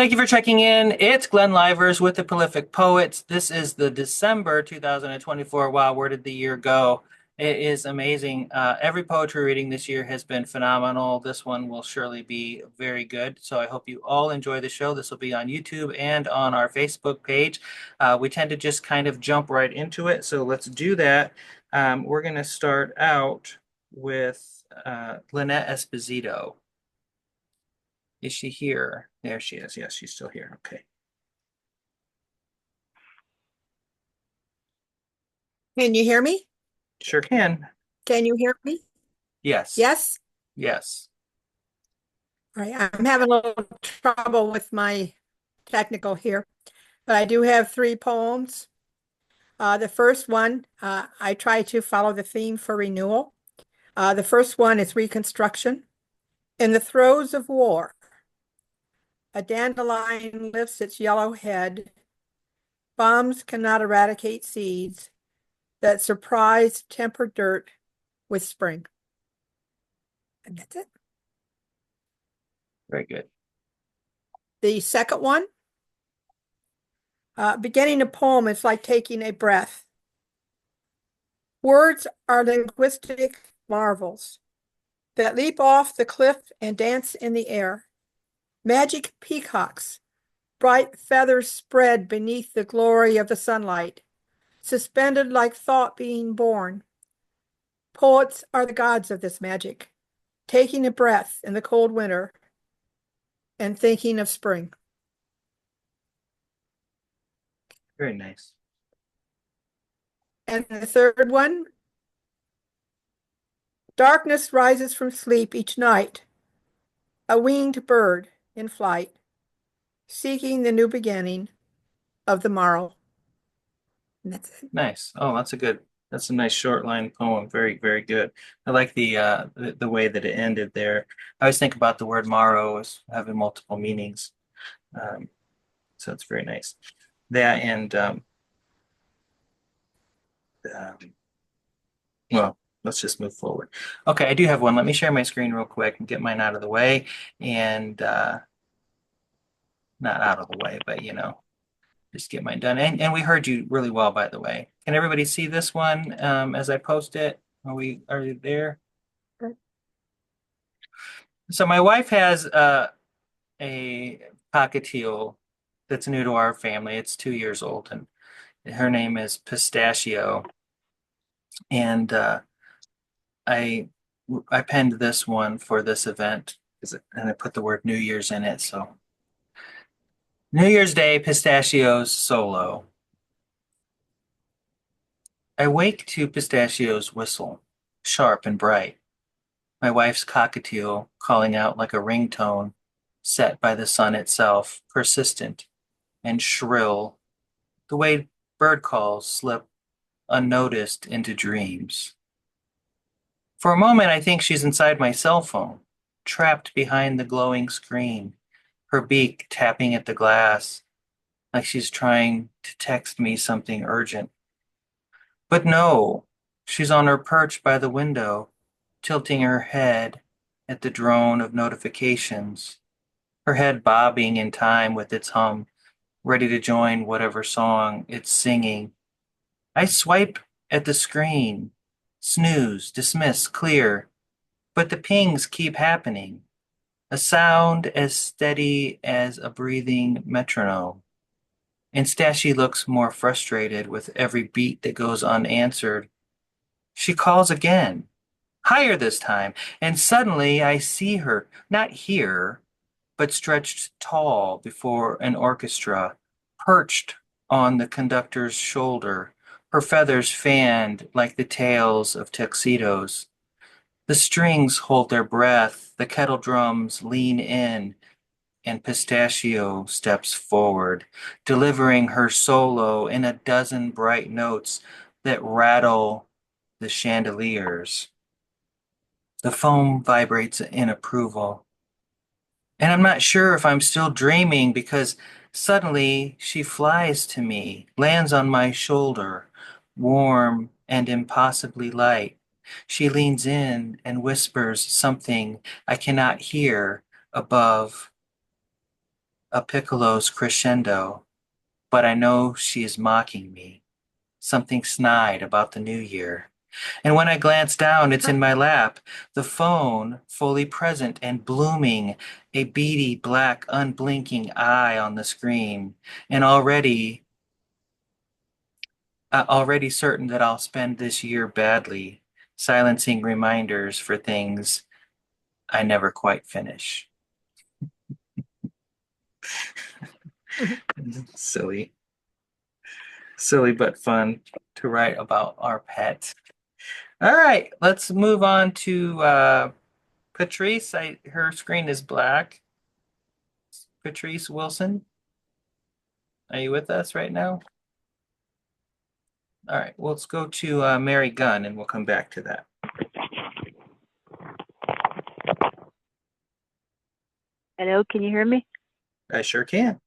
Thank you for checking in. It's Glenn Lyvers with the Prolific Poets. This is the December 2024. Wow, where did the year go? It is amazing. Every poetry reading this year has been phenomenal. This one will surely be very good. So I hope you all enjoy the show. This will be on YouTube and on our Facebook page. We tend to just kind of jump right into it. So let's do that. We're going to start out with Lynette Esposito. Is she here? There she is. Yes, she's still here. Okay. Can you hear me? Sure can. Can you hear me? Yes. Yes? Yes. All right. I'm having a little trouble with my technical here, but I do have three poems. The first one, I try to follow the theme for renewal. The first one is reconstruction. In the throes of war, a dandelion lifts its yellow head. Bombs cannot eradicate seeds that surprise tempered dirt with spring. And that's it. Very good. The second one, beginning a poem is like taking a breath. Words are linguistic marvels that leap off the cliff and dance in the air. Magic peacocks, bright feathers spread beneath the glory of the sunlight, suspended like thought being born. Poets are the gods of this magic, taking a breath in the cold winter and thinking of spring. Very nice. And the third one, darkness rises from sleep each night, a winged bird in flight, seeking the new beginning of the morrow. And that's it. Nice. Oh, that's a nice short line poem. Very, very good. I like the way that it ended there. I always think about the word morrow as having multiple meanings. Um, so it's very nice. That and um, well, let's just move forward. Okay, I do have one. Let me share my screen real quick and get mine out of the way. And not out of the way, but just get mine done. And we heard you really well, by the way. Can everybody see this one as I post it? Are you there? So my wife has a cockatiel that's new to our family. It's 2 years old, and her name is Pistachio. And I I penned this one for this event, and I put the word New Year's in it. So New Year's Day, Pistachios solo. I wake to Pistachio's whistle, sharp and bright. My wife's cockatiel calling out like a ringtone set by the sun itself, persistent and shrill, the way bird calls slip unnoticed into dreams. For a moment, I think she's inside my cell phone, trapped behind the glowing screen, her beak tapping at the glass, like she's trying to text me something urgent. But no, she's on her perch by the window, tilting her head at the drone of notifications, her head bobbing in time with its hum, ready to join whatever song it's singing. I swipe at the screen, snooze, dismiss, clear, but the pings keep happening, a sound as steady as a breathing metronome. Instead, she looks more frustrated with every beat that goes unanswered. She calls again, higher this time, and suddenly I see her, not here, but stretched tall before an orchestra, perched on the conductor's shoulder, her feathers fanned like the tails of tuxedos. The strings hold their breath, the kettle drums lean in, and Pistachio steps forward, delivering her solo in a dozen bright notes that rattle the chandeliers. The foam vibrates in approval. And I'm not sure if I'm still dreaming because suddenly she flies to me, lands on my shoulder, warm and impossibly light. She leans in and whispers something I cannot hear above a piccolo's crescendo, but I know she is mocking me, something snide about the new year. And when I glance down, it's in my lap, the phone fully present and blooming, a beady black unblinking eye on the screen, and already certain that I'll spend this year badly, silencing reminders for things I never quite finish. Silly, silly but fun to write about our pet. All right, let's move on to Patrice. Her screen is black. Patrice Wilson, are you with us right now? All right, well, let's go to Mary Gunn and we'll come back to that. Hello, can you hear me? I sure can.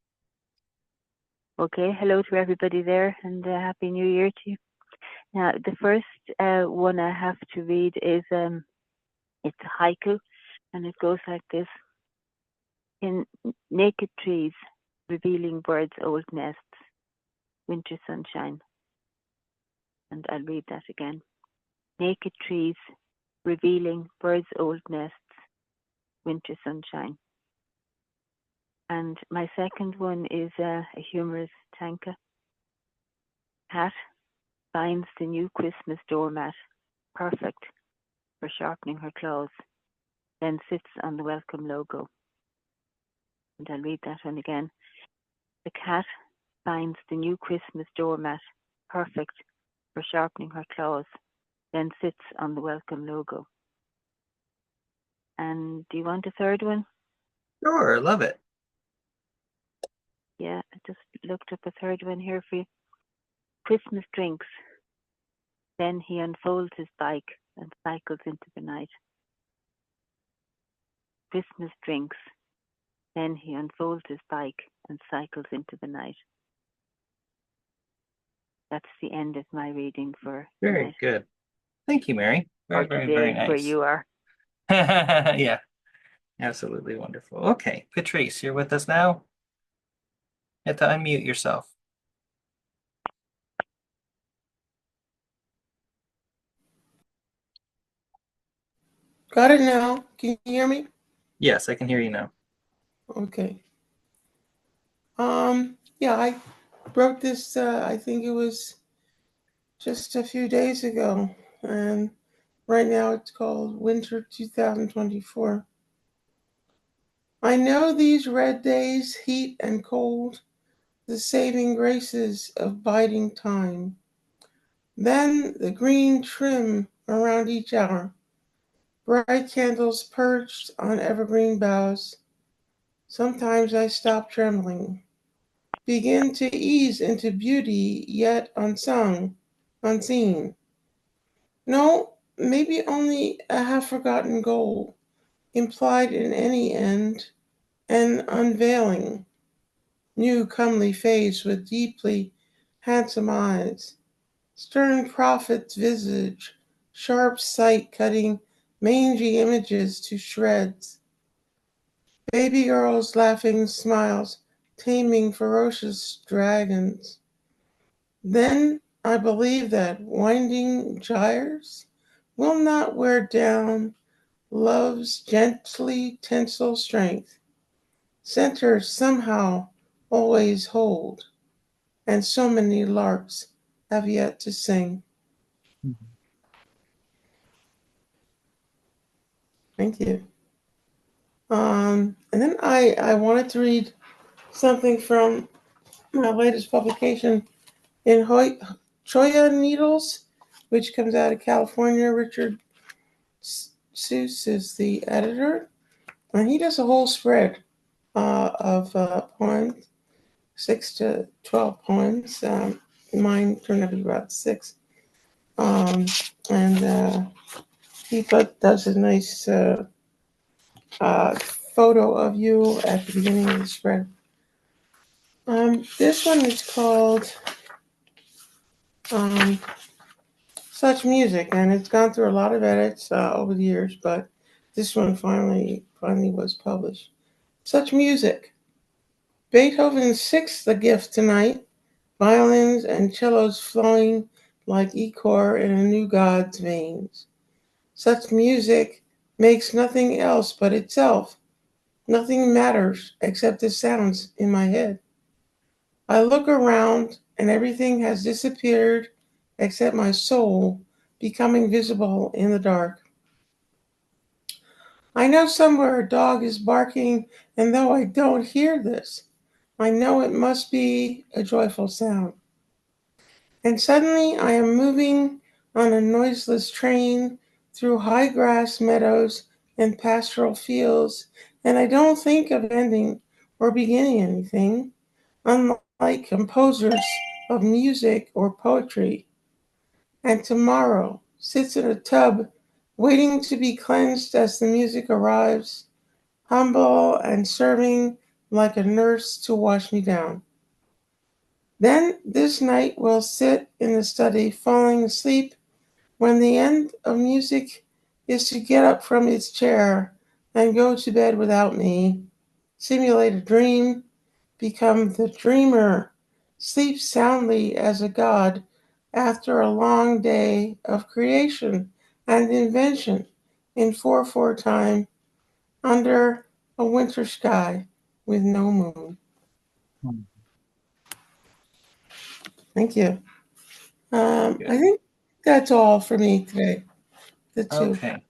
Okay, hello to everybody there and Happy New Year to you. Now, the first one I have to read is it's a haiku and it goes like this. In naked trees, revealing birds' old nests, winter sunshine. And I'll read that again. Naked trees, revealing birds' old nests, winter sunshine. And my second one is a humorous tanka. Hat finds the new Christmas doormat, perfect for sharpening her claws, then sits on the welcome logo. And I'll read that one again. The cat finds the new Christmas doormat, perfect for sharpening her claws, then sits on the welcome logo. And do you want a third one? Sure, love it. Yeah, I just looked up a third one here for you. Christmas drinks. Then he unfolds his bike and cycles into the night. Christmas drinks. Then he unfolds his bike and cycles into the night. That's the end of my reading for Very tonight. good. Thank you, Mary. Very, Or very, today, very where nice. you are. Yeah, absolutely wonderful. Okay, Patrice, you're with us now. You have to unmute yourself. Got it now. Can you hear me? Yes, I can hear you now. Okay. Yeah, I wrote this, I think it was just a few days ago. And right now it's called Winter 2024. I know these red days, heat and cold, the saving graces of biding time. Then the green trim around each hour, bright candles perched on evergreen boughs. Sometimes I stop trembling, begin to ease into beauty yet unsung, unseen. No, maybe only a half forgotten goal, implied in any end, an unveiling, new comely face with deeply handsome eyes, stern prophet's visage, sharp sight cutting mangy images to shreds, baby girls' laughing smiles, taming ferocious dragons. Then I believe that winding gyres will not wear down love's gently tensile strength. Centers somehow always hold, and so many larks have yet to sing. Thank you. And then I wanted to read something from my latest publication in Choya Needles, which comes out of California. Richard Seuss is the editor, and he does a whole spread of poems, 6 to 12 poems. Mine turned out to be about 6. And he does a nice photo of you at the beginning of the spread. This one is called Such Music, and it's gone through a lot of edits over the years, but this one finally was published. Such music. Beethoven's Sixth the gift tonight, violins and cellos flowing like ichor in a new god's veins. Such music makes nothing else but itself. Nothing matters except the sounds in my head. I look around and everything has disappeared except my soul becoming visible in the dark. I know somewhere a dog is barking, and though I don't hear this, I know it must be a joyful sound. And suddenly I am moving on a noiseless train through high grass meadows and pastoral fields, and I don't think of ending or beginning anything, unlike composers of music or poetry. And tomorrow sits in a tub waiting to be cleansed as the music arrives, humble and serving like a nurse to wash me down. Then this night will sit in the study, falling asleep when the end of music is to get up from its chair and go to bed without me, simulate a dream, become the dreamer, sleep soundly as a god after a long day of creation and invention in 4/4 time under a winter sky with no moon. Hmm. Thank you. I Good. think that's all for me today. The two. Okay.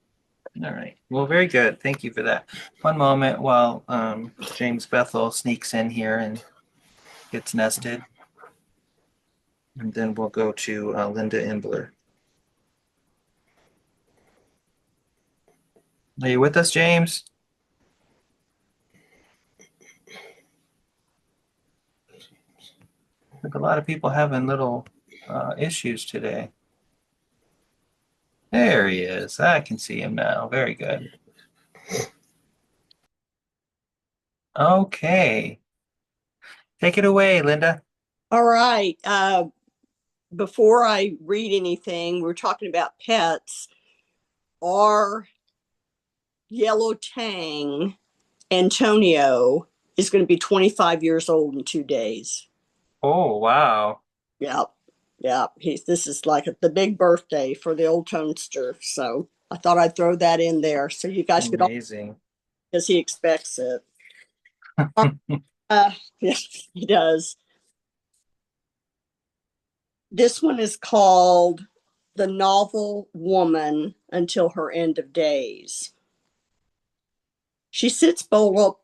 All right. Well, very good. Thank you for that. One moment while James Bethel sneaks in here and gets nested, and then we'll go to Linda Imbler. Are you with us, James? I think a lot of people having little issues today. There he is. I can see him now. Very good. Okay. Take it away, Linda. All right. Before I read anything, we're talking about pets. Our yellow tang, Antonio, is going to be 25 years old in 2 days. Oh, wow. Yep. Yep. This is like the big birthday for the old tonester. So I thought I'd throw that in there so you guys could all, Amazing. because he expects it. Yes, he does. This one is called The Novel Woman Until Her End of Days. She sits bolt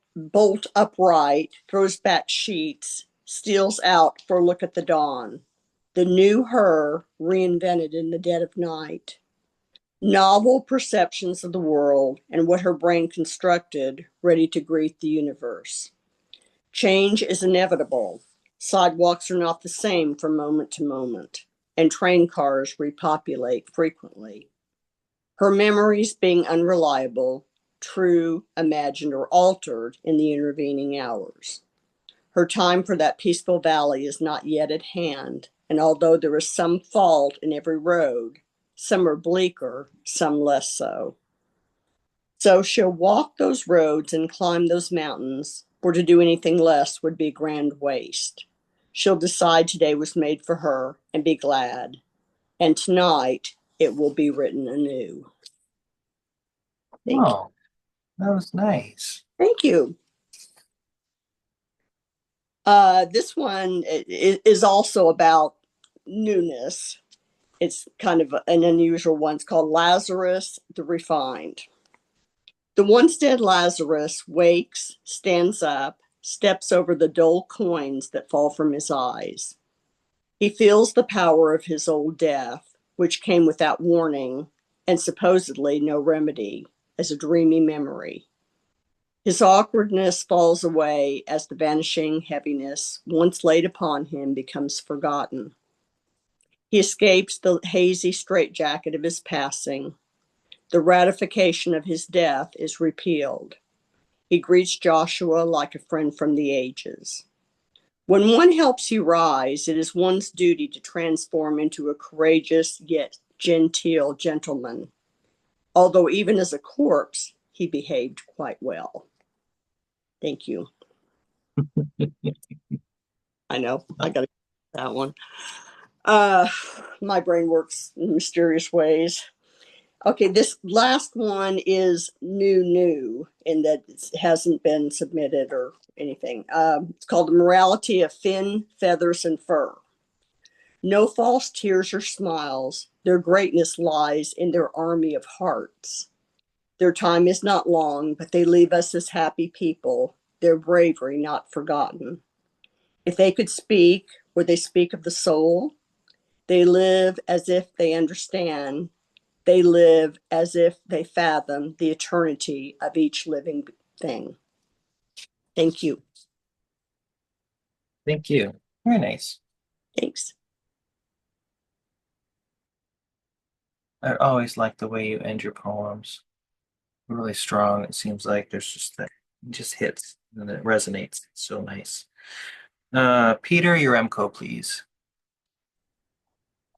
upright, throws back sheets, steals out for a look at the dawn. The new her reinvented in the dead of night. Novel perceptions of the world and what her brain constructed, ready to greet the universe. Change is inevitable. Sidewalks are not the same from moment to moment, and train cars repopulate frequently. Her memories being unreliable, true, imagined, or altered in the intervening hours. Her time for that peaceful valley is not yet at hand, and although there is some fault in every road, some are bleaker, some less so. So she'll walk those roads and climb those mountains, for to do anything less would be grand waste. She'll decide today was made for her and be glad. And tonight it will be written anew. Thank you. Oh, that was nice. Thank you. This one is also about newness. It's kind of an unusual one. It's called Lazarus the Refined. The once dead Lazarus wakes, stands up, steps over the dull coins that fall from his eyes. He feels the power of his old death, which came without warning and supposedly no remedy, as a dreamy memory. His awkwardness falls away as the vanishing heaviness once laid upon him becomes forgotten. He escapes the hazy straitjacket of his passing. The ratification of his death is repealed. He greets Joshua like a friend from the ages. When one helps you rise, it is one's duty to transform into a courageous yet genteel gentleman. Although even as a corpse, he behaved quite well. Thank you. I know. I got to get that one. My brain works in mysterious ways. Okay, this last one is new, in that it hasn't been submitted or anything. It's called The Morality of Fin, Feathers, and Fur. No false tears or smiles. Their greatness lies in their army of hearts. Their time is not long, but they leave us as happy people, their bravery not forgotten. If they could speak, would they speak of the soul? They live as if they understand. They live as if they fathom the eternity of each living thing. Thank you. Thank you. Very nice. Thanks. I always like the way you end your poems. Really strong. It seems like there's just that it just hits and it resonates. It's so nice. Peter, your MCO, please.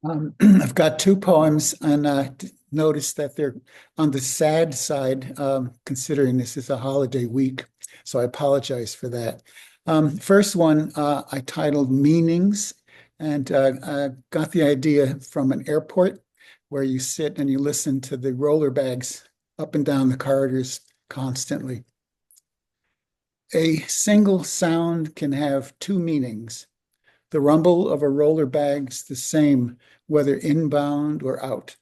I've got two poems, and noticed that they're on the sad side, considering this is a holiday week. So I apologize for that. First one I titled Meanings, and got the idea from an airport where you sit and you listen to the roller bags up and down the corridors constantly. A single sound can have two meanings. The rumble of a roller bag's the same, whether inbound or out.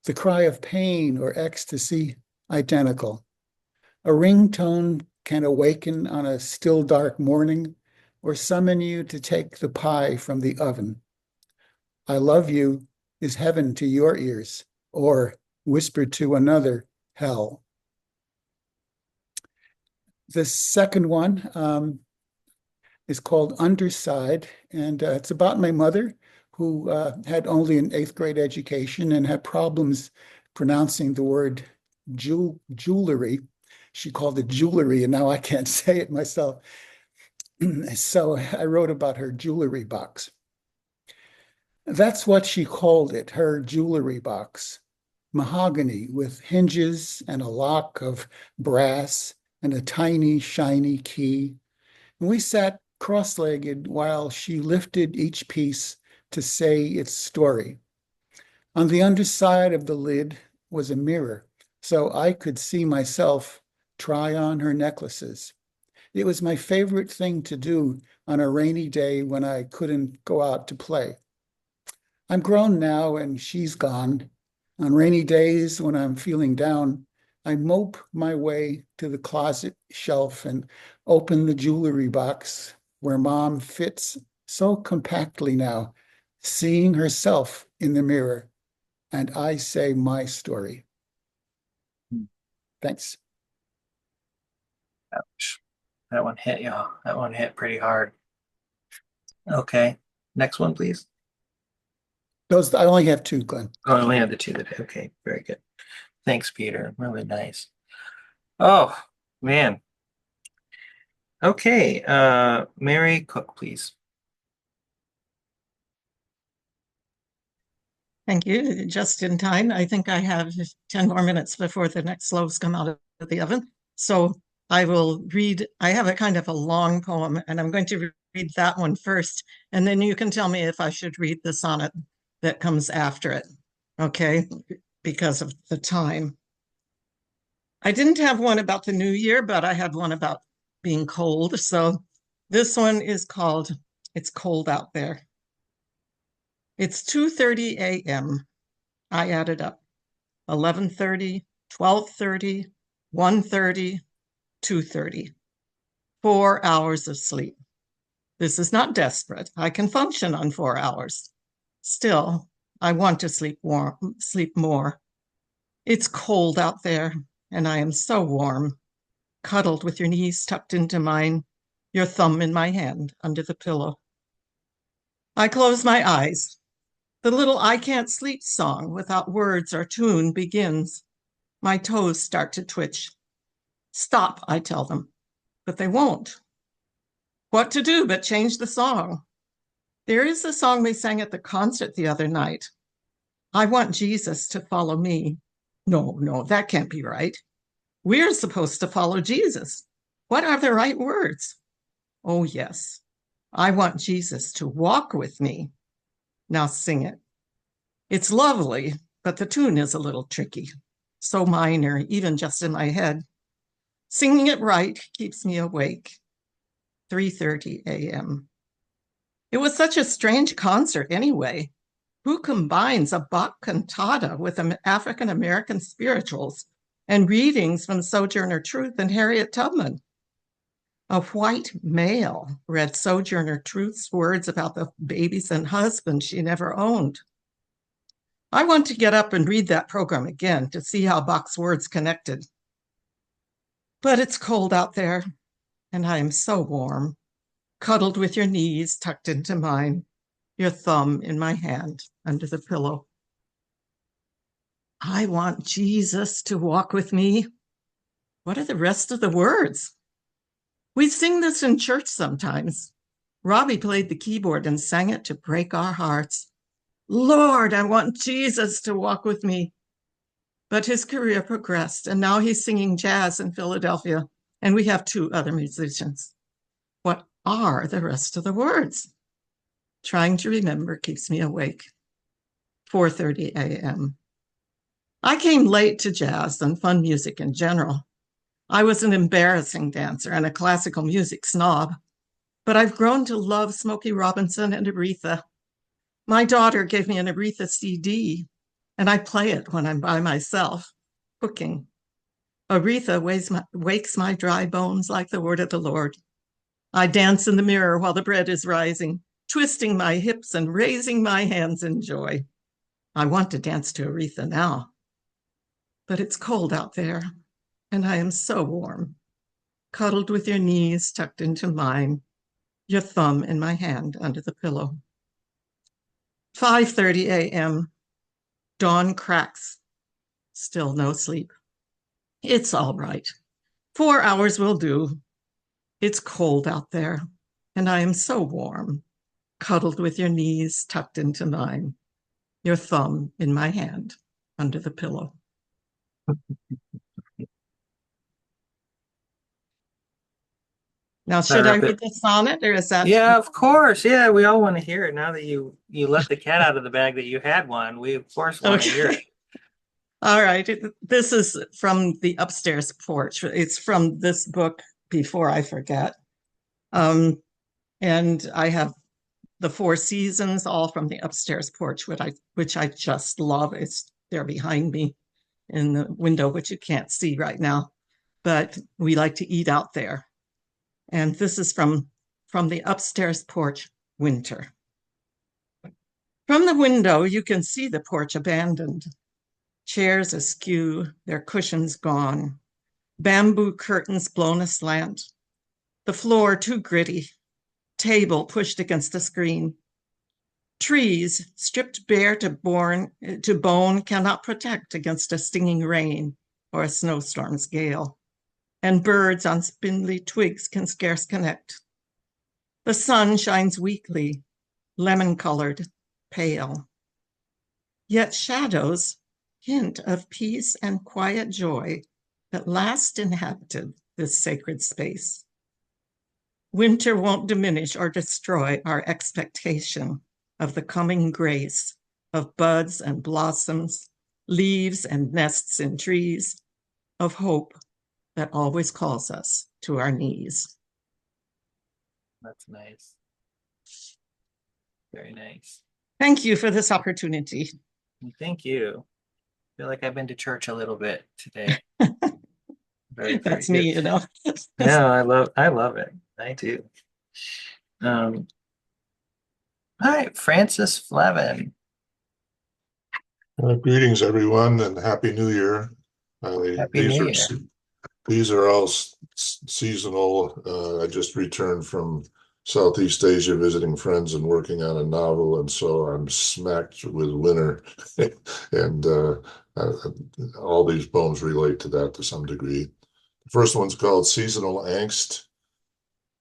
The cry of pain or ecstasy, identical. A ringtone can awaken on a still dark morning or summon you to take the pie from the oven. I love you is heaven to your ears, or whispered to another, hell. The second one is called Underside, and it's about my mother, who had only an 8th grade education and had problems pronouncing the word jewelry. She called it jewelry, and now I can't say it myself. So I wrote about her jewelry box. That's what she called it, her jewelry box. Mahogany with hinges and a lock of brass and a tiny, shiny key. And we sat cross-legged while she lifted each piece to say its story. On the underside of the lid was a mirror, so I could see myself try on her necklaces. It was my favorite thing to do on a rainy day when I couldn't go out to play. I'm grown now and she's gone. On rainy days when I'm feeling down, I mope my way to the closet shelf and open the jewelry box where Mom fits so compactly now, seeing herself in the mirror, and I say my story. Thanks. Ouch. That one hit you. That one hit pretty hard. Okay. Next one, please. Those I only have two, Glenn. Oh, I only had the two today. Okay, very good. Thanks, Peter. Really nice. Oh, man. Okay. Mary Cook, please. Thank you. Just in time. I think I have 10 more minutes before the next loaves come out of the oven. So I will read. I have a kind of a long poem, and I'm going to read that one first. And then you can tell me if I should read the sonnet that comes after it. Okay? Because of the time. I didn't have one about the new year, but I had one about being cold. So this one is called It's Cold Out There. It's 2:30 a.m. I added up 11:30, 12:30, 1:30, 2:30. 4 hours of sleep. This is not desperate. I can function on 4 hours. Still, I want to sleep more. It's cold out there, and I am so warm, cuddled with your knees tucked into mine, your thumb in my hand under the pillow. I close my eyes. The little I Can't Sleep song without words or tune begins. My toes start to twitch. Stop, I tell them, but they won't. What to do but change the song? There is a song we sang at the concert the other night. I want Jesus to follow me. No, that can't be right. We're supposed to follow Jesus. What are the right words? Oh, yes. I want Jesus to walk with me. Now sing it. It's lovely, but the tune is a little tricky. So minor, even just in my head. Singing it right keeps me awake. 3:30 a.m. It was such a strange concert anyway. Who combines a Bach cantata with African American spirituals and readings from Sojourner Truth and Harriet Tubman? A white male read Sojourner Truth's words about the babies and husband she never owned. I want to get up and read that program again to see how Bach's words connected. But it's cold out there, and I am so warm, cuddled with your knees tucked into mine, your thumb in my hand under the pillow. I want Jesus to walk with me. What are the rest of the words? We sing this in church sometimes. Robbie played the keyboard and sang it to break our hearts. Lord, I want Jesus to walk with me. But his career progressed, and now he's singing jazz in Philadelphia, and we have 2 other musicians. What are the rest of the words? Trying to remember keeps me awake. 4:30 a.m. I came late to jazz and fun music in general. I was an embarrassing dancer and a classical music snob, but I've grown to love Smokey Robinson and Aretha. My daughter gave me an Aretha CD, and I play it when I'm by myself, cooking. Aretha wakes my dry bones like the word of the Lord. I dance in the mirror while the bread is rising, twisting my hips and raising my hands in joy. I want to dance to Aretha now. But it's cold out there, and I am so warm, cuddled with your knees tucked into mine, your thumb in my hand under the pillow. 5:30 a.m. Dawn cracks. Still no sleep. It's all right. 4 hours will do. It's cold out there, and I am so warm, cuddled with your knees tucked into mine, your thumb in my hand under the pillow. Now, should I read the sonnet, or is that? Yeah, of course. Yeah, we all want to hear it. Now that you let the cat out of the bag that you had one, we of course want to hear it. All right. This is from the upstairs porch. It's from this book, Before I Forget. And I have the 4 seasons all from the upstairs porch, which I just love. They're behind me in the window, which you can't see right now, but we like to eat out there. And this is from the upstairs porch, winter. From the window, you can see the porch abandoned. Chairs askew, their cushions gone. Bamboo curtains blown aslant. The floor too gritty. Table pushed against the screen. Trees stripped bare to bone cannot protect against a stinging rain or a snowstorm's gale. And birds on spindly twigs can scarce connect. The sun shines weakly, lemon-colored, pale. Yet shadows hint of peace and quiet joy that last inhabited this sacred space. Winter won't diminish or destroy our expectation of the coming grace of buds and blossoms, leaves and nests in trees, of hope that always calls us to our knees. That's nice. Very nice. Thank you for this opportunity. Thank you. I feel like I've been to church a little bit today. That's me, you know. No, I love it. I do. Hi, Francis Flevin. Greetings, everyone, and Happy New Year. Happy New Year. These are all seasonal. I just returned from Southeast Asia visiting friends and working on a novel, and so I'm smacked with winter. And all these poems relate to that to some degree. The first one's called Seasonal Angst.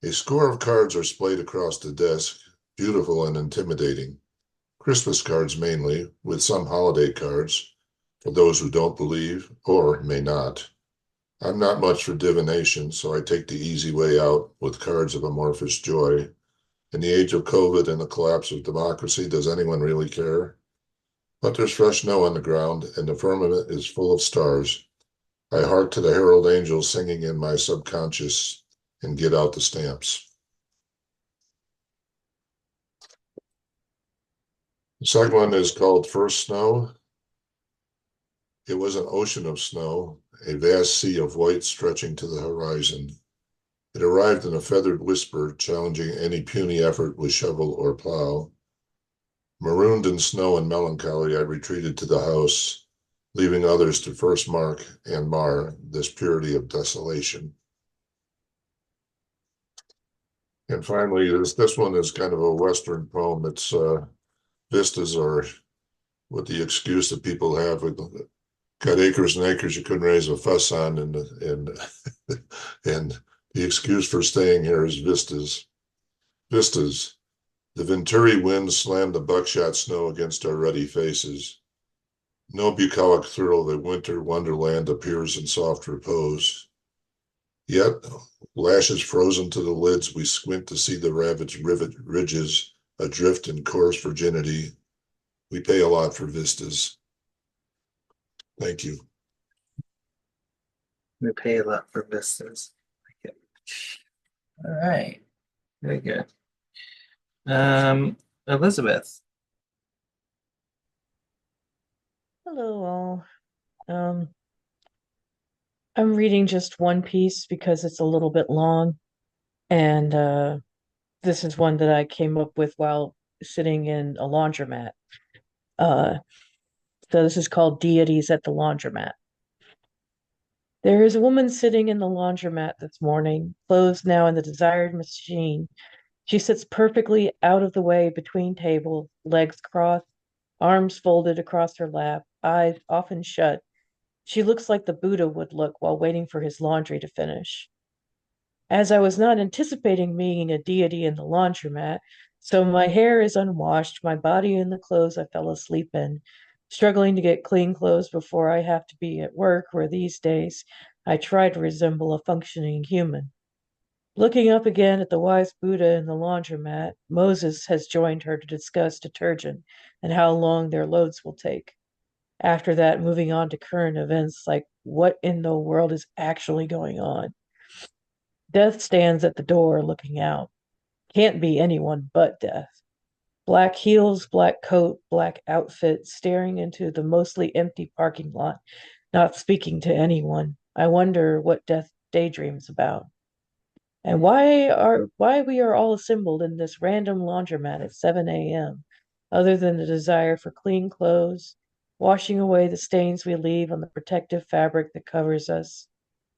A score of cards are splayed across the desk, beautiful and intimidating. Christmas cards mainly, with some holiday cards, for those who don't believe or may not. I'm not much for divination, so I take the easy way out with cards of amorphous joy. In the age of COVID and the collapse of democracy, does anyone really care? But there's fresh snow on the ground, and the firmament is full of stars. I hark to the herald angels singing in my subconscious and get out the stamps. The second one is called First Snow. It was an ocean of snow, a vast sea of white stretching to the horizon. It arrived in a feathered whisper, challenging any puny effort with shovel or plow. Marooned in snow and melancholy, I retreated to the house, leaving others to first mark and mar this purity of desolation. And finally, this one is kind of a Western poem. It's vistas, or what the excuse that people have with got acres and acres you couldn't raise a fuss on, and and the excuse for staying here is vistas. Vistas. The Venturi wind slammed the buckshot snow against our ruddy faces. No bucolic thrill that winter wonderland appears in soft repose. Yet, lashes frozen to the lids, we squint to see the ravaged ridges adrift in coarse virginity. We pay a lot for vistas. Thank you. We pay a lot for vistas. All right. Very good. Elizabeth. Hello, all. I'm reading just one piece because it's a little bit long, and this is one that I came up with while sitting in a laundromat. Uh, so this is called Deities at the Laundromat. There is a woman sitting in the laundromat this morning, clothes now in the desired machine. She sits perfectly out of the way between tables, legs crossed, arms folded across her lap, eyes often shut. She looks like the Buddha would look while waiting for his laundry to finish. As I was not anticipating meeting a deity in the laundromat, so my hair is unwashed, my body in the clothes I fell asleep in, struggling to get clean clothes before I have to be at work, where these days I try to resemble a functioning human. Looking up again at the wise Buddha in the laundromat, Moses has joined her to discuss detergent and how long their loads will take. After that, moving on to current events like what in the world is actually going on. Death stands at the door looking out. Can't be anyone but death. Black heels, black coat, black outfit, staring into the mostly empty parking lot, not speaking to anyone. I wonder what death daydreams about. And why we are all assembled in this random laundromat at 7 a.m., other than the desire for clean clothes, washing away the stains we leave on the protective fabric that covers us,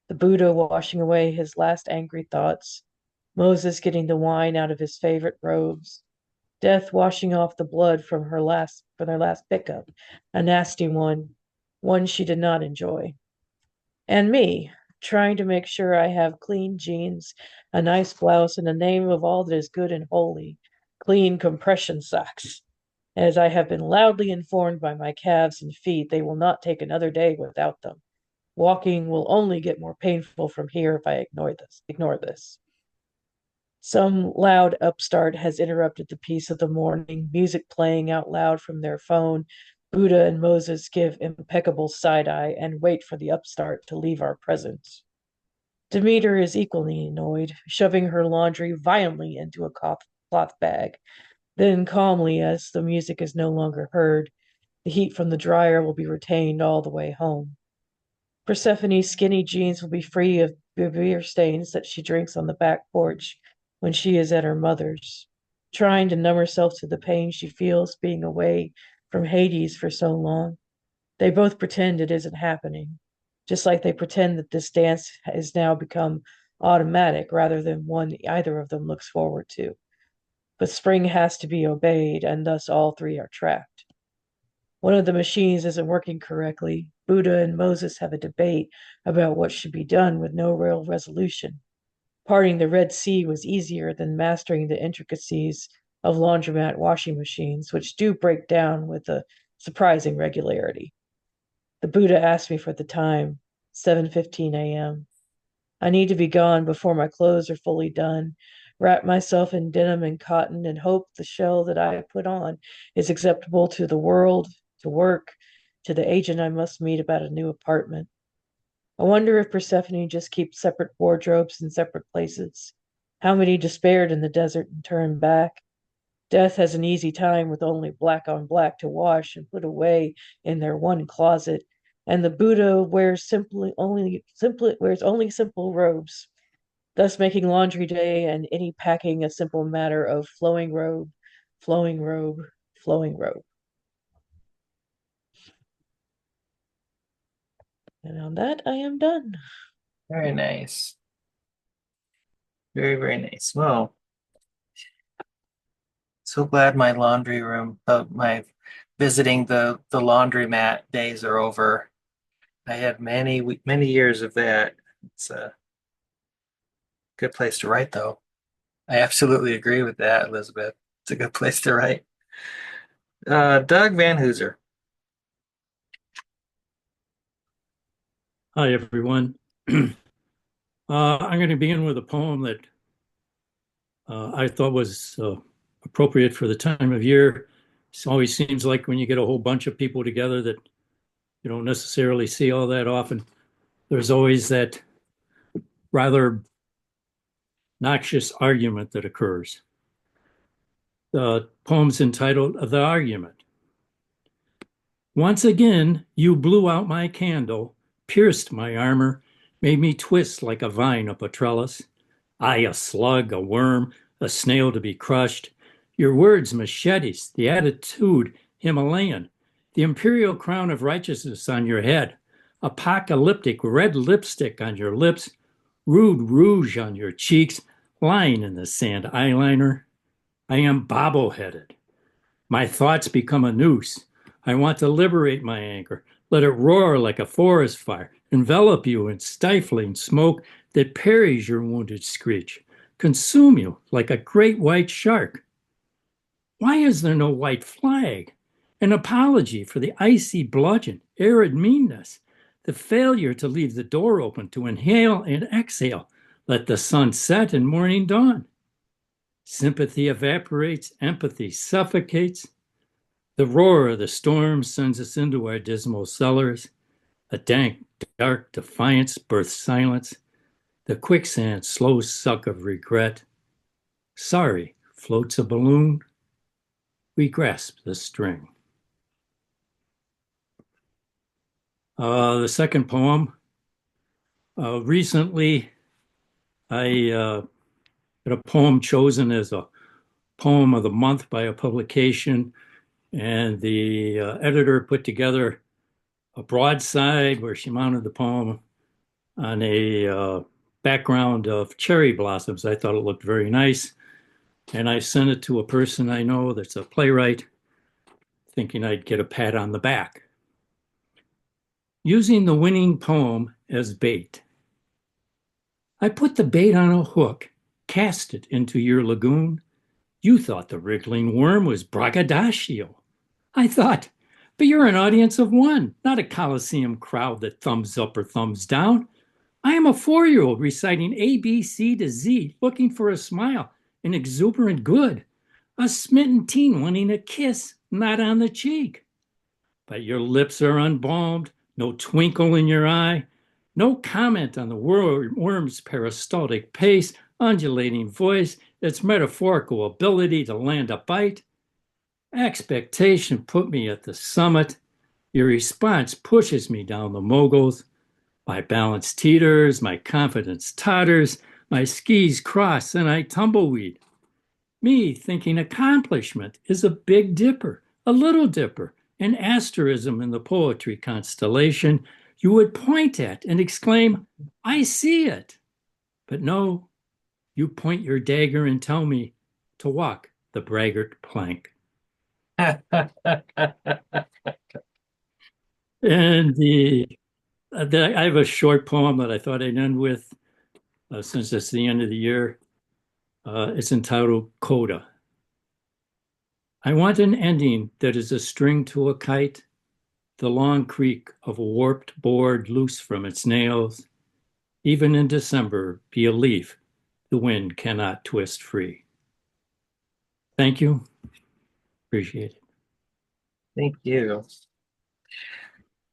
the Buddha washing away his last angry thoughts, Moses getting the wine out of his favorite robes, Death washing off the blood from their last pickup, a nasty one she did not enjoy. And me, trying to make sure I have clean jeans, a nice blouse, and the name of all that is good and holy, clean compression socks. As I have been loudly informed by my calves and feet, they will not take another day without them. Walking will only get more painful from here if I ignore this. Some loud upstart has interrupted the peace of the morning, music playing out loud from their phone. Buddha and Moses give impeccable side eye and wait for the upstart to leave our presence. Demeter is equally annoyed, shoving her laundry violently into a cloth bag. Then, calmly, as the music is no longer heard, the heat from the dryer will be retained all the way home. Persephone's skinny jeans will be free of the beer stains that she drinks on the back porch when she is at her mother's, trying to numb herself to the pain she feels being away from Hades for so long. They both pretend it isn't happening, just like they pretend that this dance has now become automatic rather than one either of them looks forward to. But spring has to be obeyed, and thus all three are trapped. One of the machines isn't working correctly. Buddha and Moses have a debate about what should be done with no real resolution. Parting the Red Sea was easier than mastering the intricacies of laundromat washing machines, which do break down with a surprising regularity. The Buddha asked me for the time. 7:15 a.m. I need to be gone before my clothes are fully done. Wrap myself in denim and cotton and hope the shell that I put on is acceptable to the world, to work, to the agent I must meet about a new apartment. I wonder if Persephone just keeps separate wardrobes in separate places. How many despaired in the desert and turned back? Death has an easy time with only black on black to wash and put away in their one closet, and the Buddha wears only simple robes, thus making laundry day and any packing a simple matter of flowing robe, flowing robe, flowing robe. And on that, I am done. Very nice. Very, very nice. Well, so glad my laundry room, my visiting the laundromat days are over. I had many years of that. It's a good place to write, though. I absolutely agree with that, Elizabeth. It's a good place to write. Doug Van Hooser. Hi, everyone. I'm going to begin with a poem that I thought was appropriate for the time of year. It always seems like when you get a whole bunch of people together that you don't necessarily see all that often, there's always that rather noxious argument that occurs. The poem's entitled The Argument. Once again, you blew out my candle, pierced my armor, made me twist like a vine up a trellis. I, a slug, a worm, a snail to be crushed. Your words, machetes, the attitude, Himalayan, the imperial crown of righteousness on your head, apocalyptic red lipstick on your lips, rude rouge on your cheeks, lying in the sand eyeliner. I am bobble-headed. My thoughts become a noose. I want to liberate my anger, let it roar like a forest fire, envelop you in stifling smoke that parries your wounded screech, consume you like a great white shark. Why is there no white flag? An apology for the icy bludgeon, arid meanness, the failure to leave the door open to inhale and exhale, let the sun set and morning dawn. Sympathy evaporates, empathy suffocates. The roar of the storm sends us into our dismal cellars. A dank, dark defiance births silence. The quicksand slow suck of regret. Sorry floats a balloon. We grasp the string. The second poem. Recently, I had a poem chosen as a poem of the month by a publication, and the editor put together a broadside where she mounted the poem on a background of cherry blossoms. I thought it looked very nice. And I sent it to a person I know that's a playwright, thinking I'd get a pat on the back. Using the winning poem as bait. I put the bait on a hook, cast it into your lagoon. You thought the wriggling worm was braggadocio. I thought, but you're an audience of one, not a Coliseum crowd that thumbs up or thumbs down. I am a 4-year-old reciting A, B, C to Z, looking for a smile, an exuberant good, a smitten teen wanting a kiss, not on the cheek. But your lips are unbalmed, no twinkle in your eye, no comment on the worm's peristaltic pace, undulating voice, its metaphorical ability to land a bite. Expectation put me at the summit. Your response pushes me down the moguls. My balance teeters, my confidence totters, my skis cross, and I tumbleweed. Me thinking accomplishment is a big dipper, a little dipper, an asterism in the poetry constellation you would point at and exclaim, I see it. But no, you point your dagger and tell me to walk the braggart plank. And I have a short poem that I thought I'd end with since it's the end of the year. It's entitled Coda. I want an ending that is a string to a kite, the long creak of a warped board loose from its nails. Even in December, be a leaf the wind cannot twist free. Thank you. Appreciate Thank you.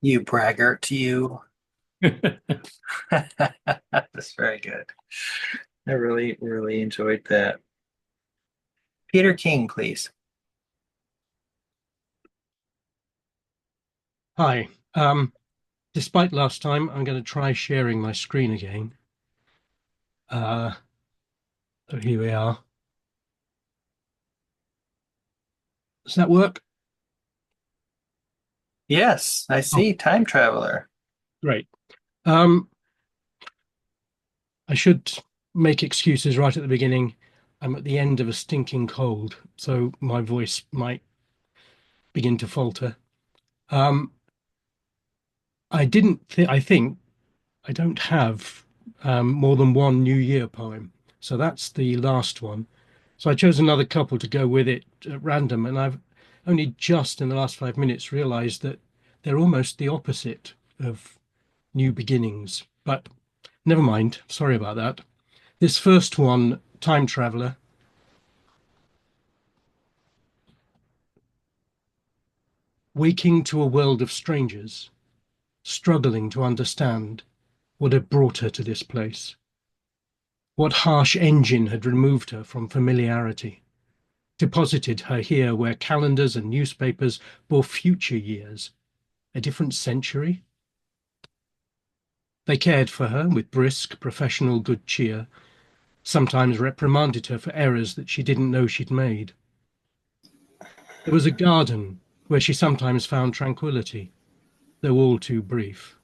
You braggart, you. it. That's very good. I really, really enjoyed that. Peter King, please. Hi. Despite last time, I'm going to try sharing my screen again. So here we are. Does that work? Yes, I Oh, see. Time Traveler. great. I should make excuses right at the beginning. I'm at the end of a stinking cold, so my voice might begin to falter. Um, I think I don't have more than one New Year poem. So that's the last one. So I chose another couple to go with it at random, and I've only just in the last 5 minutes realized that they're almost the opposite of new beginnings. But never mind. Sorry about that. This first one, Time Traveler. Waking to a world of strangers, struggling to understand what had brought her to this place. What harsh engine had removed her from familiarity, deposited her here where calendars and newspapers bore future years, a different century? They cared for her with brisk, professional good cheer, sometimes reprimanded her for errors that she didn't know she'd made. There was a garden where she sometimes found tranquility, though all too brief.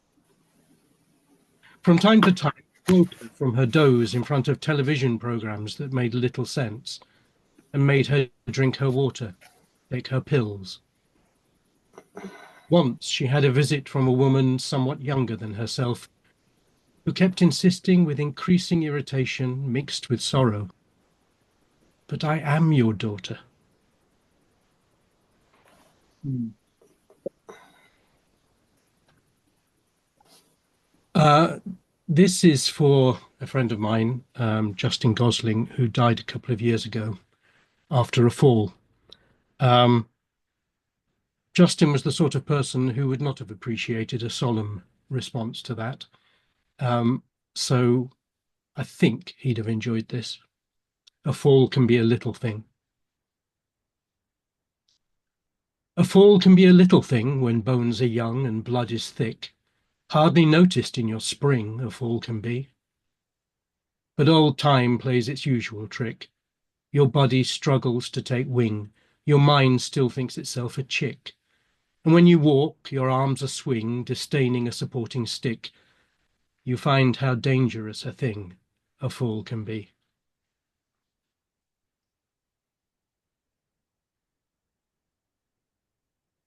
From time to time, woke her from her doze in front of television programs that made little sense and made her drink her water, take her pills. Once she had a visit from a woman somewhat younger than herself, who kept insisting with increasing irritation mixed with sorrow, "But I am your daughter." Uh, this is for a friend of mine, Justin Gosling, who died a couple of years ago after a fall. Um, Justin was the sort of person who would not have appreciated a solemn response to that. Um, so I think he'd have enjoyed this. A fall can be a little thing. A fall can be a little thing when bones are young and blood is thick. Hardly noticed in your spring, a fall can be. But old time plays its usual trick. Your body struggles to take wing. Your mind still thinks itself a chick. And when you walk, your arms a swing, disdaining a supporting stick. You find how dangerous a thing a fall can be.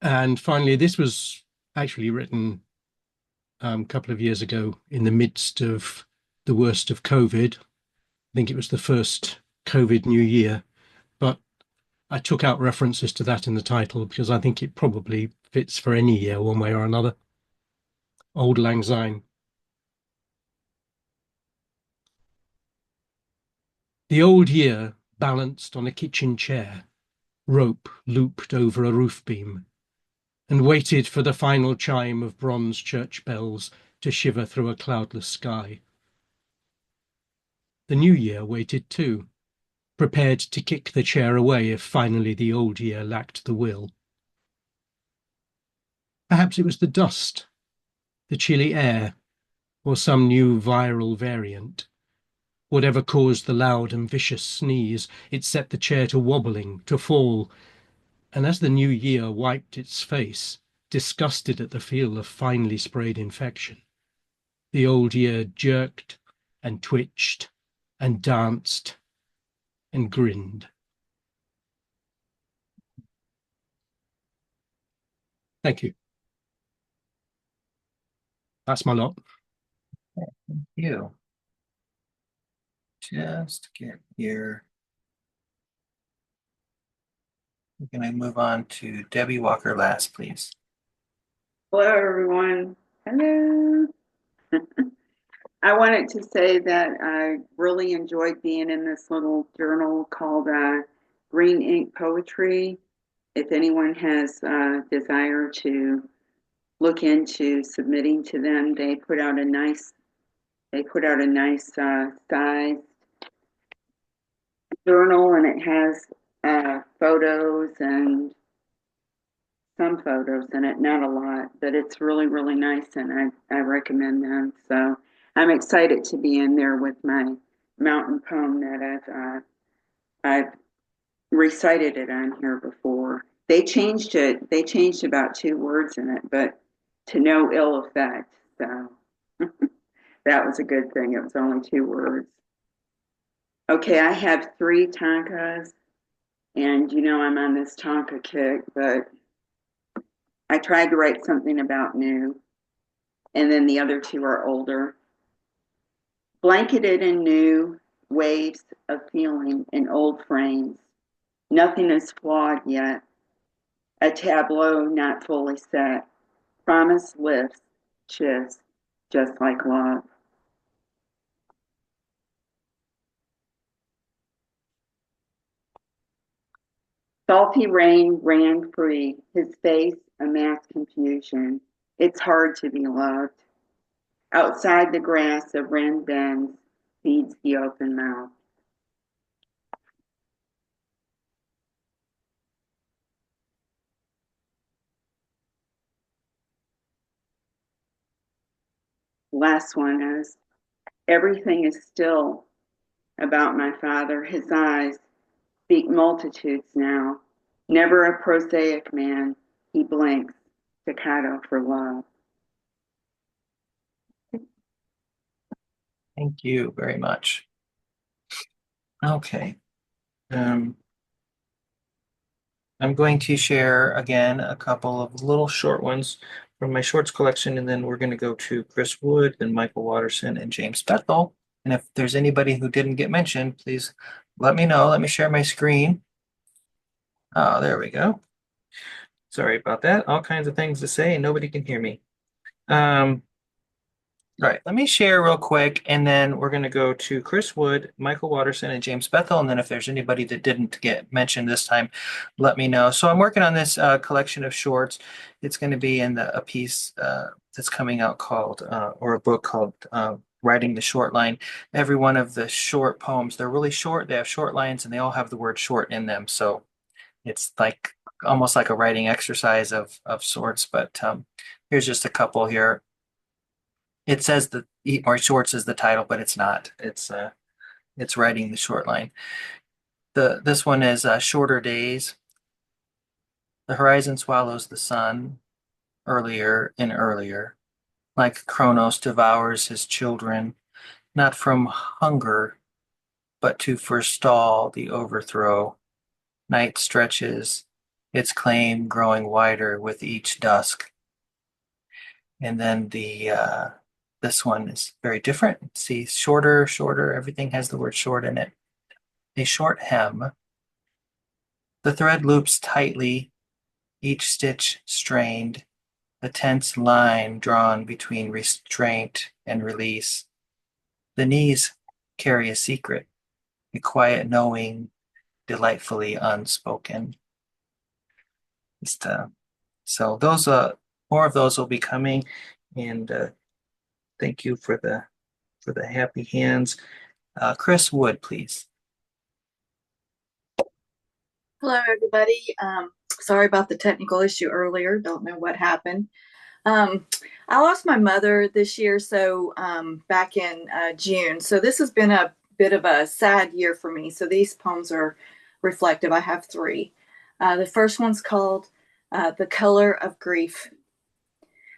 And finally, this was actually written a couple of years ago in the midst of the worst of COVID. I think it was the first COVID New Year, but I took out references to that in the title because I think it probably fits for any year one way or another. Auld Lang Syne. The old year balanced on a kitchen chair, rope looped over a roof beam, and waited for the final chime of bronze church bells to shiver through a cloudless sky. The new year waited too, prepared to kick the chair away if finally the old year lacked the will. Perhaps it was the dust, the chilly air, or some new viral variant. Whatever caused the loud and vicious sneeze, it set the chair to wobbling, to fall, and as the new year wiped its face, disgusted at the feel of finely sprayed infection, the old year jerked and twitched and danced and grinned. Thank you. That's my lot. Thank you. Just get here. We're going to move on to Debbie Walker last, please. Hello, everyone. Hello. I wanted to say that I really enjoyed being in this little journal called Green Ink Poetry. If anyone has desire to look into submitting to them, they put out a nice size journal, and it has photos and some photos in it, not a lot, but it's really, really nice, and I recommend them. So I'm excited to be in there with my mountain poem that I've recited it on here before. They changed it. They changed about 2 words in it, but to no ill effect. So that was a good thing. It was only 2 words. Okay, I have 3 tankas, and I'm on this tanka kick, but I tried to write something about new, and then the other 2 are older. Blanketed in new waves of feeling in old frames. Nothing is flawed yet. A tableau not fully set. Promise lifts, shifts, just like love. Salty rain ran free, his face a mass confusion. It's hard to be loved. Outside the grass, a wren bends, feeds the open mouth. Last one is, everything is still about my father. His eyes speak multitudes now. Never a prosaic man, he blinks, staccato for love. Thank you very much. Okay. I'm going to share again a couple of little short ones from my shorts collection, and then we're going to go to Chris Wood, then Michael Watterson, and James Bethel. And if there's anybody who didn't get mentioned, please let me know. Let me share my screen. Oh, there we go. Sorry about that. All kinds of things to say, and nobody can hear me. All right, let me share real quick, and then we're going to go to Chris Wood, Michael Watterson, and James Bethel. And then if there's anybody that didn't get mentioned this time, let me know. So I'm working on this collection of shorts. It's going to be in a piece that's coming out called, or a book called Writing the Short Line. Every one of the short poems, they're really short. They have short lines, and they all have the word short in them. So it's like almost like a writing exercise of sorts. But here's just a couple here. It says that Eat More Shorts is the title, but it's not. It's writing the short line. This one is Shorter Days. The horizon swallows the sun earlier and earlier, like Kronos devours his children, not from hunger, but to forestall the overthrow. Night stretches, its claim growing wider with each dusk. And then this one is very different. See, shorter, shorter, everything has the word short in it. A short hem. The thread loops tightly, each stitch strained, a tense line drawn between restraint and release. The knees carry a secret, a quiet knowing, delightfully unspoken. Just, so those more of those will be coming, and thank you for the happy hands. Chris Wood, please. Hello, everybody. Sorry about the technical issue earlier. Don't know what happened. I lost my mother this year, so back in June. So this has been a bit of a sad year for me. So these poems are reflective. I have 3. The first one's called The Color of Grief.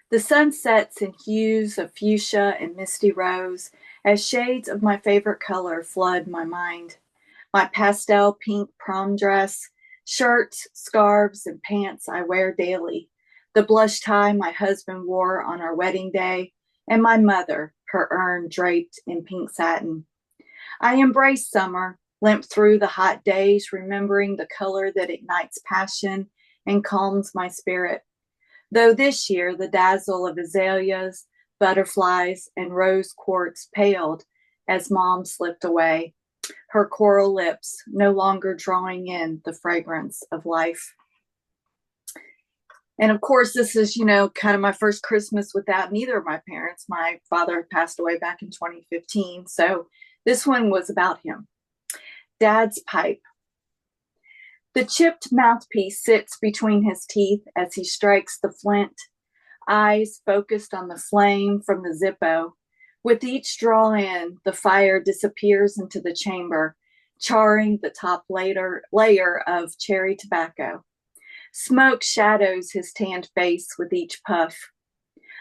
The sun sets in hues of fuchsia and misty rose as shades of my favorite color flood my mind. My pastel pink prom dress, shirts, scarves, and pants I wear daily, the blush tie my husband wore on our wedding day, and my mother, her urn draped in pink satin. I embrace summer, limp through the hot days, remembering the color that ignites passion and calms my spirit. though this year the dazzle of azaleas, butterflies, and rose quartz paled as Mom slipped away, her coral lips no longer drawing in the fragrance of life. And of course, this is, kind of my first Christmas without neither of my parents. My father passed away back in 2015. So this one was about him. Dad's pipe. The chipped mouthpiece sits between his teeth as he strikes the flint, eyes focused on the flame from the Zippo. With each draw in, the fire disappears into the chamber, charring the top layer of cherry tobacco. Smoke shadows his tanned face with each puff.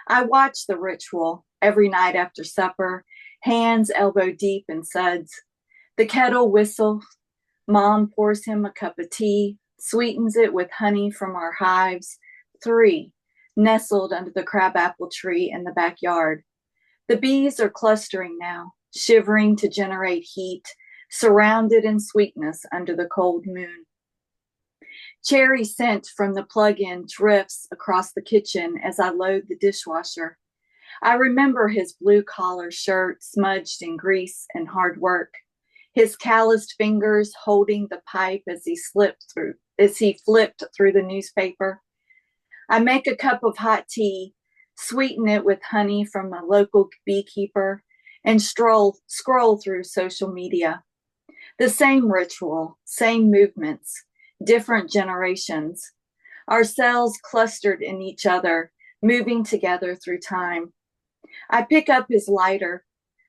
I watch the ritual every night after supper, hands elbow deep in suds. The kettle whistles. Mom pours him a cup of tea, sweetens it with honey from our hives, 3, nestled under the crabapple tree in the backyard. The bees are clustering now, shivering to generate heat, surrounded in sweetness under the cold moon. Cherry scent from the plug-in drifts across the kitchen as I load the dishwasher. I remember his blue collar shirt smudged in grease and hard work, his calloused fingers holding the pipe as he flipped through the newspaper. I make a cup of hot tea, sweeten it with honey from a local beekeeper, and scroll through social media. The same ritual, same movements, different generations. Our cells clustered in each other, moving together through time. I pick up his lighter,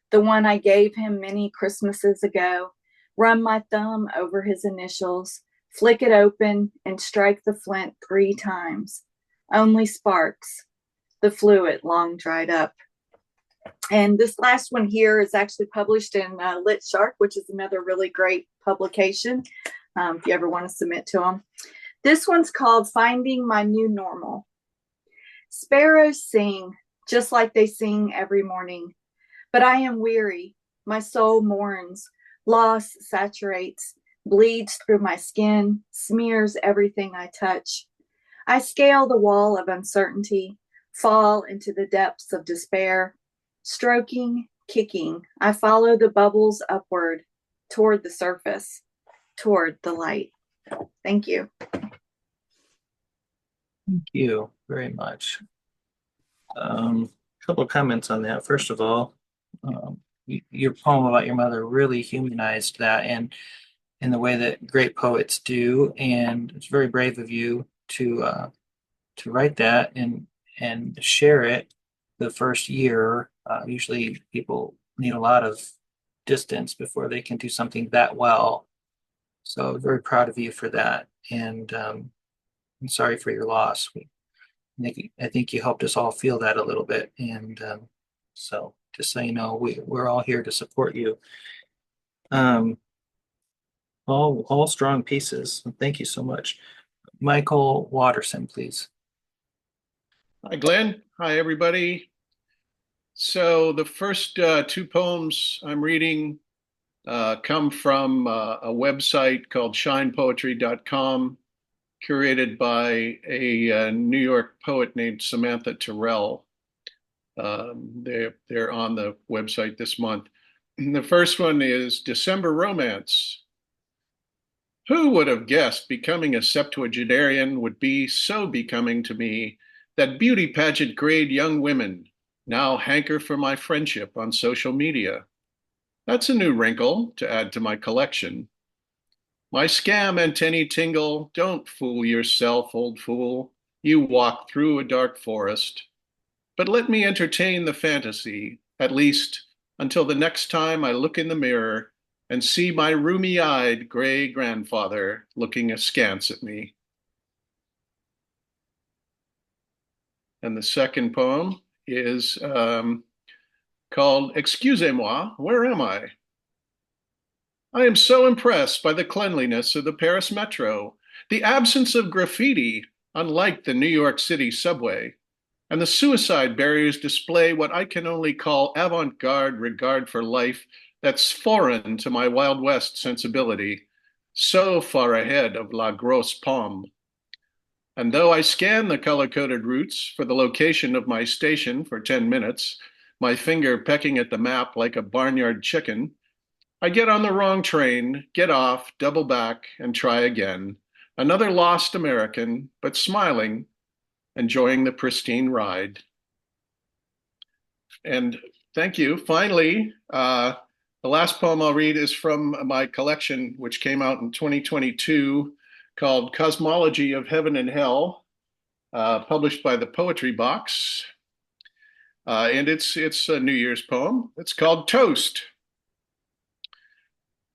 the one I gave him many Christmases ago, run my thumb over his initials, flick it open, and strike the flint 3 times. Only sparks, the fluid long dried up. And this last one here is actually published in Lit Shark, which is another really great publication if you ever want to submit to them. This one's called Finding My New Normal. Sparrows sing just like they sing every morning, but I am weary. My soul mourns. Loss saturates, bleeds through my skin, smears everything I touch. I scale the wall of uncertainty, fall into the depths of despair. Stroking, kicking, I follow the bubbles upward, toward the surface, toward the light. Thank you. Thank you very much. A couple of comments on that. First of all, your poem about your mother really humanized that, and in the way that great poets do, and it's very brave of you to write that and share it the first year. Usually, people need a lot of distance before they can do something that well. So, I'm very proud of you for that, and I'm sorry for your loss. I think you helped us all feel that a little bit, and so just so you know, we're all here to support you. Um, all strong pieces. Thank you so much, Michael Watterson, please. Hi, Glenn. Hi, everybody. So the first 2 poems I'm reading come from a website called shinepoetry.com, curated by a New York poet named Samantha Terrell. They're on the website this month. The first one is December Romance. Who would have guessed becoming a septuagenarian would be so becoming to me that beauty pageant grade young women now hanker for my friendship on social media? That's a new wrinkle to add to my collection. My scam antennae tingle. Don't fool yourself, old fool. You walk through a dark forest. But let me entertain the fantasy, at least until the next time I look in the mirror and see my rheumy-eyed gray grandfather looking askance at me. And the second poem is called Excusez-moi, Where Am I? I am so impressed by the cleanliness of the Paris metro, the absence of graffiti, unlike the New York City subway, and the suicide barriers display what I can only call avant-garde regard for life that's foreign to my Wild West sensibility, so far ahead of La Grosse Pomme. And though I scan the color-coded routes for the location of my station for 10 minutes, my finger pecking at the map like a barnyard chicken, I get on the wrong train, get off, double back, and try again. Another lost American, but smiling, enjoying the pristine ride. And thank you. Finally, the last poem I'll read is from my collection, which came out in 2022, called Cosmology of Heaven and Hell, published by the Poetry Box. And it's a New Year's poem. It's called Toast.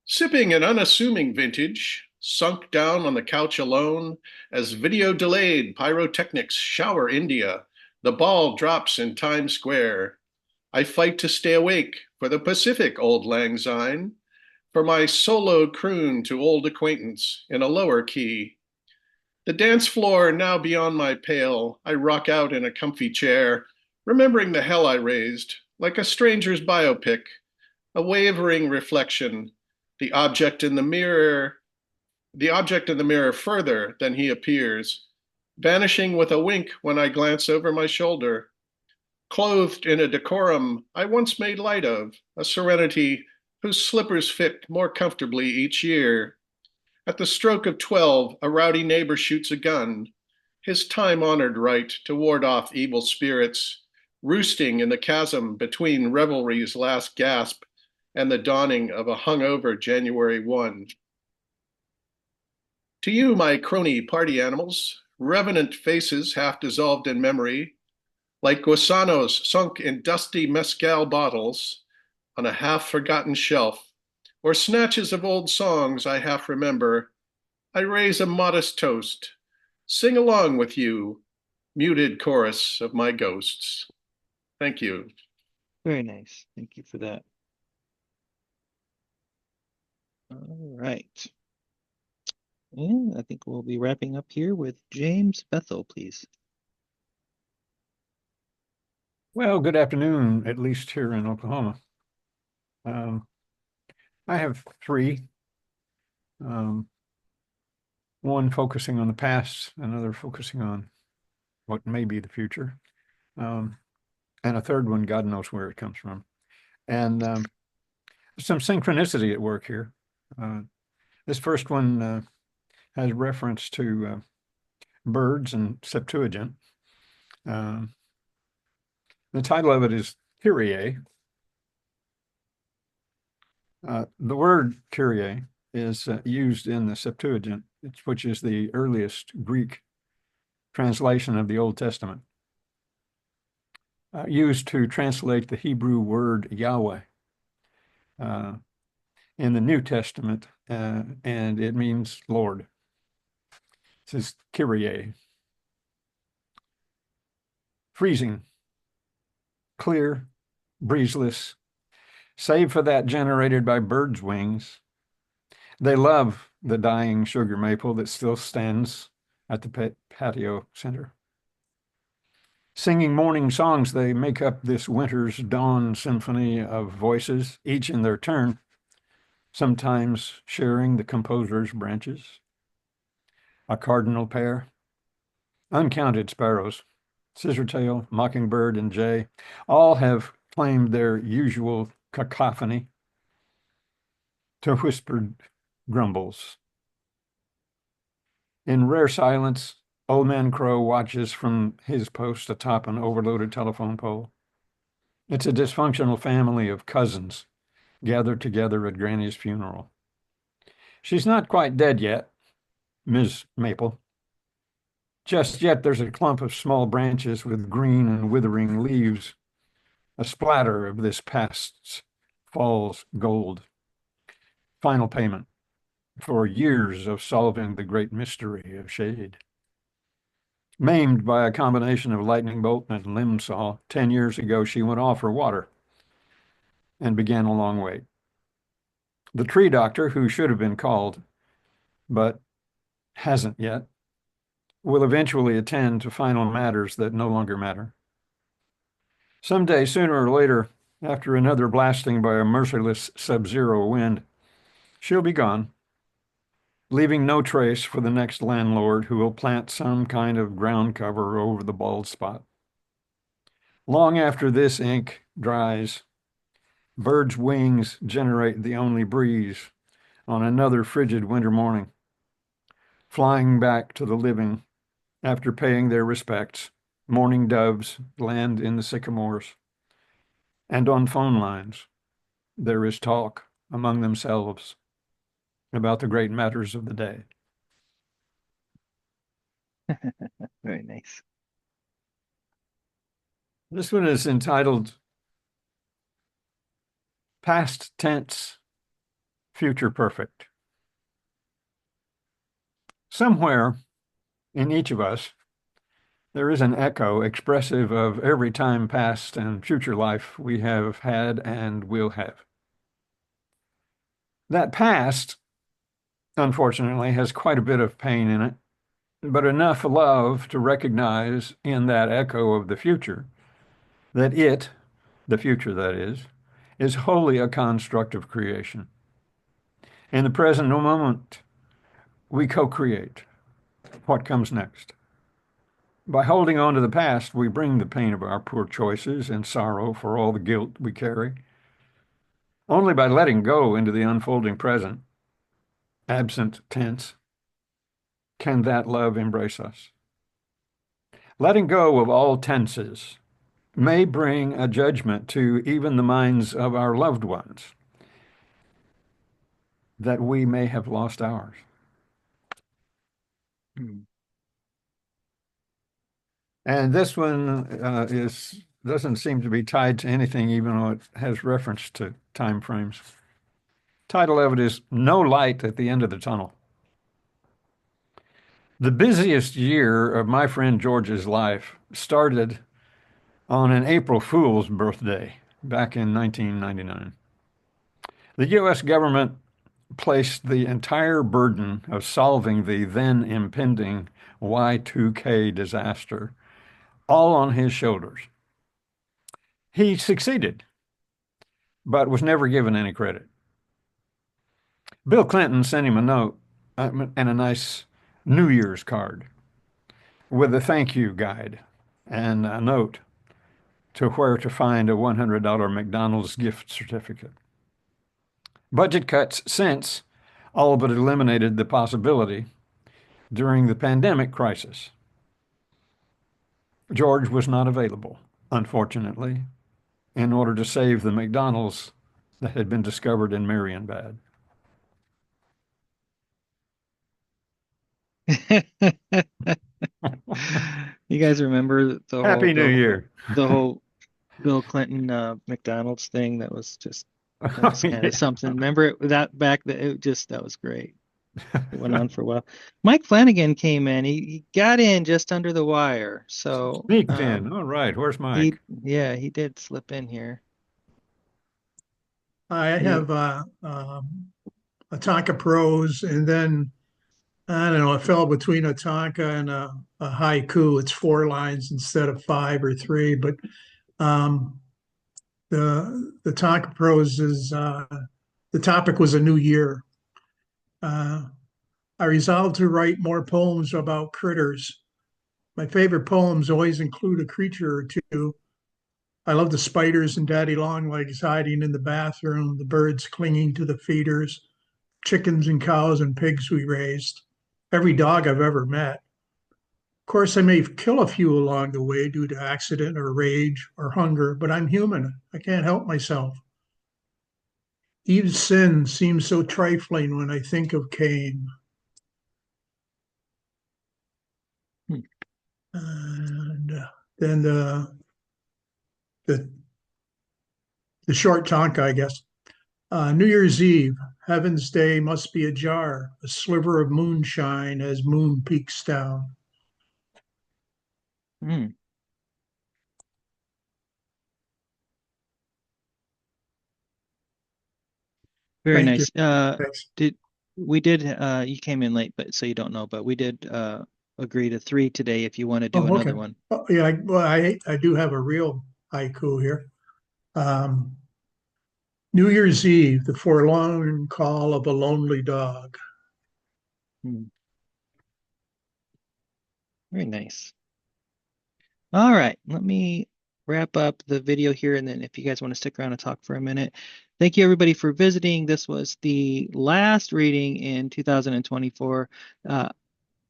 Sipping an unassuming vintage, sunk down on the couch alone, as video delayed pyrotechnics shower India, the ball drops in Times Square. I fight to stay awake for the Pacific, Old Lang Syne, for my solo croon to old acquaintance in a lower key. The dance floor now beyond my pale, I rock out in a comfy chair, remembering the hell I raised, like a stranger's biopic, a wavering reflection, the object in the mirror, further than he appears, vanishing with a wink when I glance over my shoulder. Clothed in a decorum I once made light of, a serenity whose slippers fit more comfortably each year. At the stroke of 12, a rowdy neighbor shoots a gun, his time-honored right to ward off evil spirits, roosting in the chasm between revelry's last gasp and the dawning of a hungover January 1. To you, my crony party animals, revenant faces half dissolved in memory, like gusanos sunk in dusty mezcal bottles on a half-forgotten shelf, or snatches of old songs I half remember, I raise a modest toast. Sing along with you, muted chorus of my ghosts. Thank you. Very nice. Thank you for that. All right. And I think we'll be wrapping up here with James Bethel, please. Well, good afternoon, at least here in Oklahoma. I have three. One focusing on the past, another focusing on what may be the future, and a third one, God knows where it comes from. And some synchronicity at work here. This first one has reference to birds and Septuagint. The title of it is Kyrie. The word Kyrie is used in the Septuagint, which is the earliest Greek translation of the Old Testament, used to translate the Hebrew word Yahweh in the New Testament, and it means Lord. This is Kyrie. Freezing, clear, breezeless, save for that generated by birds' wings. They love the dying sugar maple that still stands at the patio center. Singing morning songs, they make up this winter's dawn symphony of voices, each in their turn, sometimes sharing the composer's branches. A cardinal pair, uncounted sparrows, scissortail, mockingbird, and jay, all have claimed their usual cacophony to whispered grumbles. In rare silence, Old Man Crow watches from his post atop an overloaded telephone pole. It's a dysfunctional family of cousins gathered together at Granny's funeral. She's not quite dead yet, Ms. Maple. Just yet there's a clump of small branches with green and withering leaves, a splatter of this past fall's gold. Final payment for years of solving the great mystery of shade. Maimed by a combination of lightning bolt and limb saw, 10 years ago she went off for water and began a long wait. The tree doctor, who should have been called, but hasn't yet, will eventually attend to final matters that no longer matter. Someday, sooner or later, after another blasting by a merciless sub-zero wind, she'll be gone, leaving no trace for the next landlord who will plant some kind of ground cover over the bald spot. Long after this ink dries, birds' wings generate the only breeze on another frigid winter morning, flying back to the living after paying their respects. Mourning doves land in the sycamores, and on phone lines there is talk among themselves about the great matters of the day. Very nice. This one is entitled Past Tense, Future Perfect. Somewhere in each of us, there is an echo expressive of every time past and future life we have had and will have. That past, unfortunately, has quite a bit of pain in it, but enough love to recognize in that echo of the future that it, the future that is wholly a construct of creation. In the present moment, we co-create what comes next. By holding on to the past, we bring the pain of our poor choices and sorrow for all the guilt we carry. Only by letting go into the unfolding present, absent tense, can that love embrace us. Letting go of all tenses may bring a judgment to even the minds of our loved ones that we may have lost ours. And this one doesn't seem to be tied to anything, even though it has reference to time frames. Title of it is No Light at the End of the Tunnel. The busiest year of my friend George's life started on an April Fool's birthday back in 1999. The U.S. government placed the entire burden of solving the then impending Y2K disaster all on his shoulders. He succeeded, but was never given any credit. Bill Clinton sent him a note and a nice New Year's card with a thank you guide and a note to where to find a $100 McDonald's gift certificate. Budget cuts since all but eliminated the possibility during the pandemic crisis. George was not available, unfortunately, in order to save the McDonald's that had been discovered in Marienbad. You guys remember Happy New Year. the whole Bill Clinton McDonald's thing? That was kind of something. Remember that back that was great. It went on for a while. Mike Flanagan came in. He got in just under the wire. So sneaked in. All right. Where's Mike? He did slip in here. I have a Tonka Pros, and then I don't know, it fell between a Tonka and a haiku. It's 4 lines instead of 5 or 3, but the Tonka Pros is the topic was a new year. I resolved to write more poems about critters. My favorite poems always include a creature or two. I love the spiders and daddy longlegs hiding in the bathroom, the birds clinging to the feeders, chickens and cows and pigs we raised, every dog I've ever met. Of course, I may kill a few along the way due to accident or rage or hunger, but I'm human. I can't help myself. Eve's sin seems so trifling when I think of Cain. And then the short Tonka, I guess. New Year's Eve, Heaven's Day must be ajar, a sliver of moonshine as moon peaks down. Very Thank nice. you. You came in late, but so you don't know, but we did agree to 3 today if you want to do another Okay. one. Yeah, I do have a real haiku here. New Year's Eve, the forlorn call of a lonely dog. Hmm. Very nice. All right, let me wrap up the video here, and then if you guys want to stick around and talk for a minute. Thank you everybody for visiting. This was the last reading in 2024.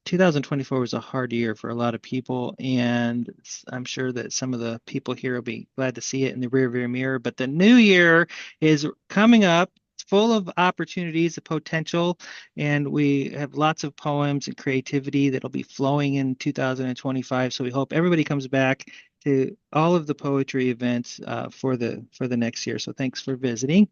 2024 was a hard year for a lot of people, and I'm sure that some of the people here will be glad to see it in the rearview mirror. But the new year is coming up. It's full of opportunities, of potential, and we have lots of poems and creativity that'll be flowing in 2025. So we hope everybody comes back to all of the poetry events for the next year. So thanks for visiting.